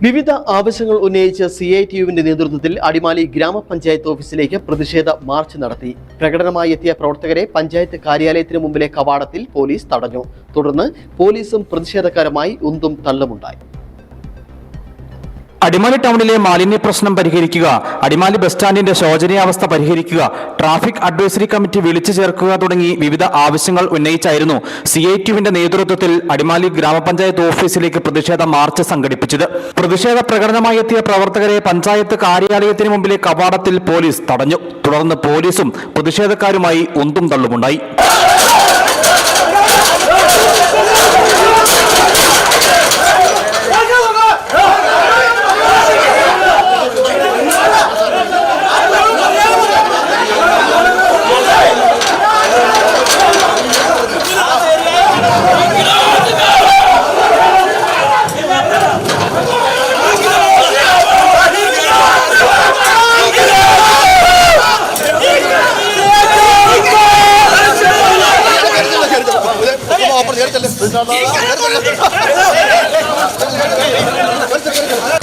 വിവിധ ആവശ്യങ്ങൾ ഉന്നയിച്ച് CITUവിന്റെ നേതൃത്വത്തിൽ അടിമാലി ഗ്രാമപഞ്ചായത്ത് ഓഫീസിലേക്ക് പ്രതിഷേധ മാർച്ച് നടത്തി. പ്രകടനമായി എത്തിയ പ്രവർത്തകരെ പഞ്ചായത്ത് കാര്യാലയത്തിന് മുമ്പിലെ കവാടത്തിൽ പോലീസ് തടഞ്ഞു. തുടർന്ന് പോലീസും പ്രതിഷേധക്കാരുമായി ഉന്തും തള്ളുമുണ്ടായി. അടിമാലി ടൗണിലെ മാലിന്യ പ്രശ്നം പരിഹരിക്കുക, അടിമാലി ബസ് സ്റ്റാൻഡിന്റെ ശോചനീയാവസ്ഥ പരിഹരിക്കുക, ട്രാഫിക് അഡ്വൈസറി കമ്മിറ്റി വിളിച്ചു ചേർക്കുക തുടങ്ങി വിവിധ ആവശ്യങ്ങൾ ഉന്നയിച്ചായിരുന്നു CITUവിന്റെ നേതൃത്വത്തിൽ അടിമാലി ഗ്രാമപഞ്ചായത്ത് ഓഫീസിലേക്ക് പ്രതിഷേധ മാർച്ച് സംഘടിപ്പിച്ചത്. പ്രതിഷേധ പ്രകടനമായി എത്തിയ പ്രവർത്തകരെ പഞ്ചായത്ത് കാര്യാലയത്തിന് മുമ്പിലെ കവാടത്തിൽ പോലീസ് തടഞ്ഞു. തുടർന്ന് പോലീസും പ്രതിഷേധക്കാരുമായി ഉന്തും തള്ളുമുണ്ടായി.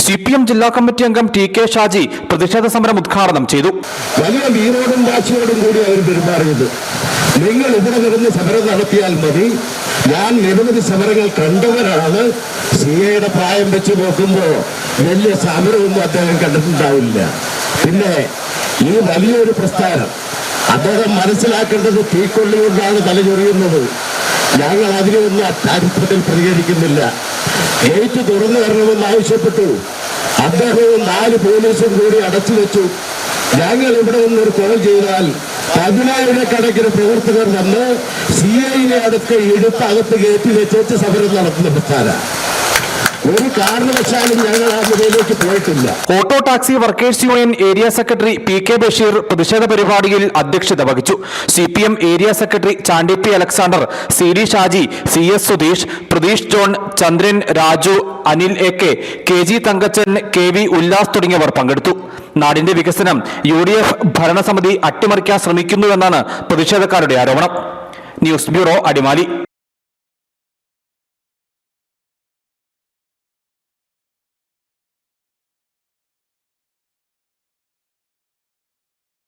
CPM ജില്ലാ കമ്മിറ്റി അംഗം TK ഷാജി പ്രതിഷേധ സമരം ഉദ്ഘാടനം ചെയ്തു. വലിയ വീരോടും വാശിയോടും കൂടി അവർ പെരുമാറിയത്. നിങ്ങൾ ഇവിടെ നിന്ന് സമരം നടത്തിയാൽ മതി. ഞാൻ നിരവധി സമരങ്ങൾ കണ്ടവരാണ്. CAയുടെ പ്രായം വെച്ച് നോക്കുമ്പോൾ വലിയ സമരമൊന്നും അദ്ദേഹം കണ്ടിട്ടുണ്ടാവില്ല. പിന്നെ ഈ വലിയൊരു പ്രസ്ഥാനം അദ്ദേഹം മനസ്സിലാക്കേണ്ടത് തീക്കൊള്ളികൊണ്ടാണ് തലചൊറിയുന്നത്. ഞങ്ങൾ അതിനൊന്നും അടിസ്ഥാനത്തിൽ പ്രതികരിക്കുന്നില്ല. ഗേറ്റ് തുറന്നു വരണമെന്ന് ആവശ്യപ്പെട്ടു. അദ്ദേഹവും 4 പോലീസും കൂടി അടച്ചു വെച്ചു. ഞങ്ങൾ ഇവിടെ നിന്നൊരു കോൾ ചെയ്താൽ 10,000 കണക്കിന് പ്രവർത്തകർ വന്ന് CIനെ അടുത്ത് എടുത്ത് അകത്ത് കയറ്റി വെച്ച് സമരം നടത്തുന്ന പ്രസ്ഥാനം. ഒരു കാരണവശാലും ഞങ്ങൾ ആ നിലയിലേക്ക് പോയിട്ടില്ല. Auto taxi workers union area secretary PK Basheer പ്രതിഷേധ പരിപാടിയിൽ അധ്യക്ഷത വഹിച്ചു. CPM area secretary Chandy P Alexander, CD Shaji, CS Sudheesh, Prateesh John, Chandran, Raju, Anil AK, KG Thankachan, KV Ullas തുടങ്ങിയവർ പങ്കെടുത്തു. നാടിന്റെ വികസനം UDF ഭരണസമിതി അട്ടിമറിക്കാൻ ശ്രമിക്കുന്നുവെന്നാണ് പ്രതിഷേധക്കാരുടെ ആരോപണം. News bureau, Adimali.